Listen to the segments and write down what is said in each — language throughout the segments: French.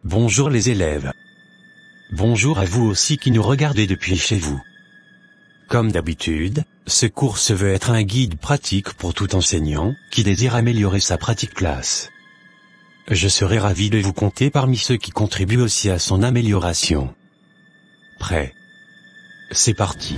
Bonjour les élèves. Bonjour à vous aussi qui nous regardez depuis chez vous. Comme d'habitude, ce cours se veut être un guide pratique pour tout enseignant qui désire améliorer sa pratique classe. Je serai ravi de vous compter parmi ceux qui contribuent aussi à son amélioration. Prêt? C'est parti.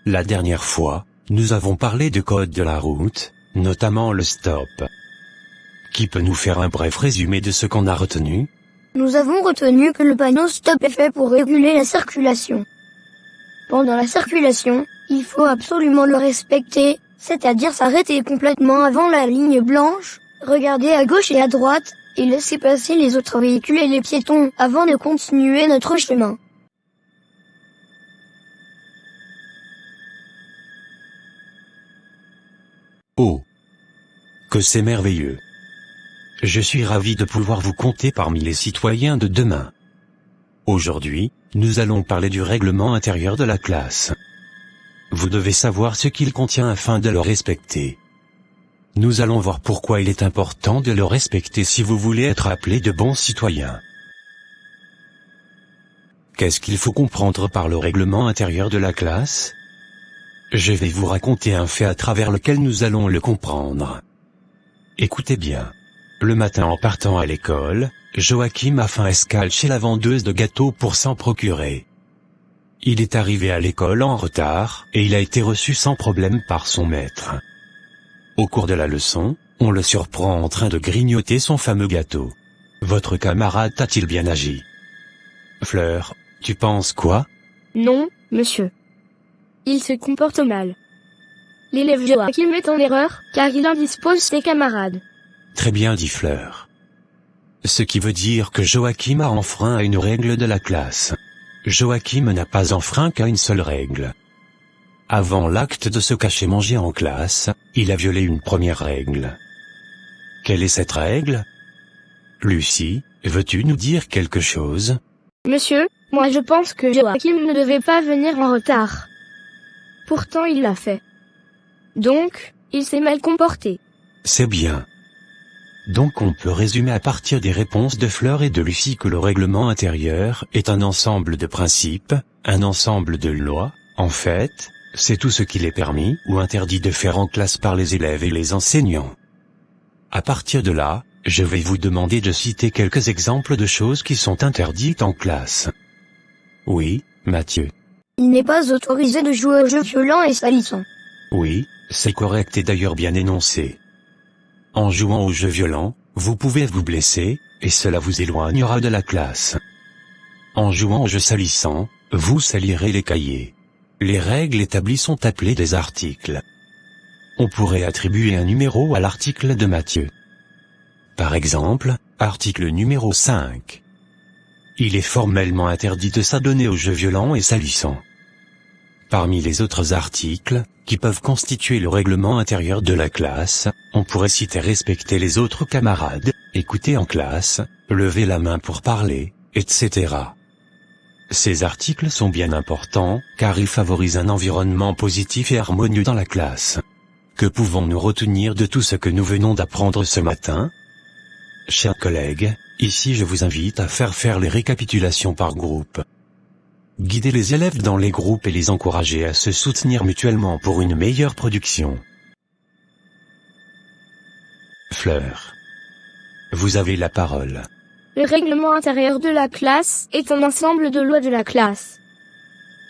La dernière fois, nous avons parlé de code de la route, notamment le stop. Qui peut nous faire un bref résumé de ce qu'on a retenu? Nous avons retenu que le panneau stop est fait pour réguler la circulation. Pendant la circulation, il faut absolument le respecter, c'est-à-dire s'arrêter complètement avant la ligne blanche, regarder à gauche et à droite, et laisser passer les autres véhicules et les piétons avant de continuer notre chemin. Oh! Que c'est merveilleux! Je suis ravi de pouvoir vous compter parmi les citoyens de demain. Aujourd'hui, nous allons parler du règlement intérieur de la classe. Vous devez savoir ce qu'il contient afin de le respecter. Nous allons voir pourquoi il est important de le respecter si vous voulez être appelés de bons citoyens. Qu'est-ce qu'il faut comprendre par le règlement intérieur de la classe? Je vais vous raconter un fait à travers lequel nous allons le comprendre. Écoutez bien. Le matin en partant à l'école, Joachim a fait escale chez la vendeuse de gâteaux pour s'en procurer. Il est arrivé à l'école en retard, et il a été reçu sans problème par son maître. Au cours de la leçon, on le surprend en train de grignoter son fameux gâteau. Votre camarade t'a-t-il bien agi? Fleur, tu penses quoi? Non, monsieur. Il se comporte mal. L'élève Joachim est en erreur, car il indispose ses camarades. Très bien dit Fleur. Ce qui veut dire que Joachim a enfreint à une règle de la classe. Joachim n'a pas enfreint qu'à une seule règle. Avant l'acte de se cacher manger en classe, il a violé une première règle. Quelle est cette règle? Lucie, veux-tu nous dire quelque chose? Monsieur, moi je pense que Joachim ne devait pas venir en retard. Pourtant il l'a fait. Donc, il s'est mal comporté. C'est bien. Donc on peut résumer à partir des réponses de Fleur et de Lucie que le règlement intérieur est un ensemble de principes, un ensemble de lois. En fait, c'est tout ce qu'il est permis ou interdit de faire en classe par les élèves et les enseignants. À partir de là, je vais vous demander de citer quelques exemples de choses qui sont interdites en classe. Oui, Mathieu. Il n'est pas autorisé de jouer aux jeux violents et salissants. Oui, c'est correct et d'ailleurs bien énoncé. En jouant aux jeux violents, vous pouvez vous blesser, et cela vous éloignera de la classe. En jouant aux jeux salissants, vous salirez les cahiers. Les règles établies sont appelées des articles. On pourrait attribuer un numéro à l'article de Mathieu. Par exemple, article numéro 5. Il est formellement interdit de s'adonner aux jeux violents et salissants. Parmi les autres articles, qui peuvent constituer le règlement intérieur de la classe, on pourrait citer respecter les autres camarades, écouter en classe, lever la main pour parler, etc. Ces articles sont bien importants, car ils favorisent un environnement positif et harmonieux dans la classe. Que pouvons-nous retenir de tout ce que nous venons d'apprendre ce matin? Chers collègues, ici je vous invite à faire les récapitulations par groupe. Guidez les élèves dans les groupes et les encourager à se soutenir mutuellement pour une meilleure production. Fleur. Vous avez la parole. Le règlement intérieur de la classe est un ensemble de lois de la classe.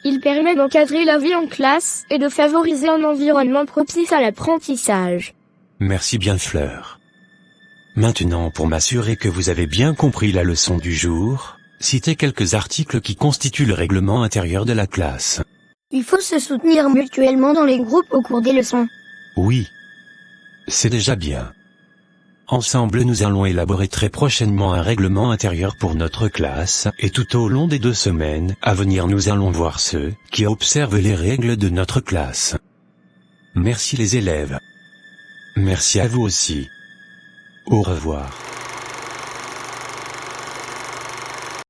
Il permet d'encadrer la vie en classe et de favoriser un environnement propice à l'apprentissage. Merci bien Fleur. Maintenant pour m'assurer que vous avez bien compris la leçon du jour, citez quelques articles qui constituent le règlement intérieur de la classe. Il faut se soutenir mutuellement dans les groupes au cours des leçons. Oui. C'est déjà bien. Ensemble nous allons élaborer très prochainement un règlement intérieur pour notre classe, et tout au long des 2 semaines à venir nous allons voir ceux qui observent les règles de notre classe. Merci les élèves. Merci à vous aussi. Au revoir.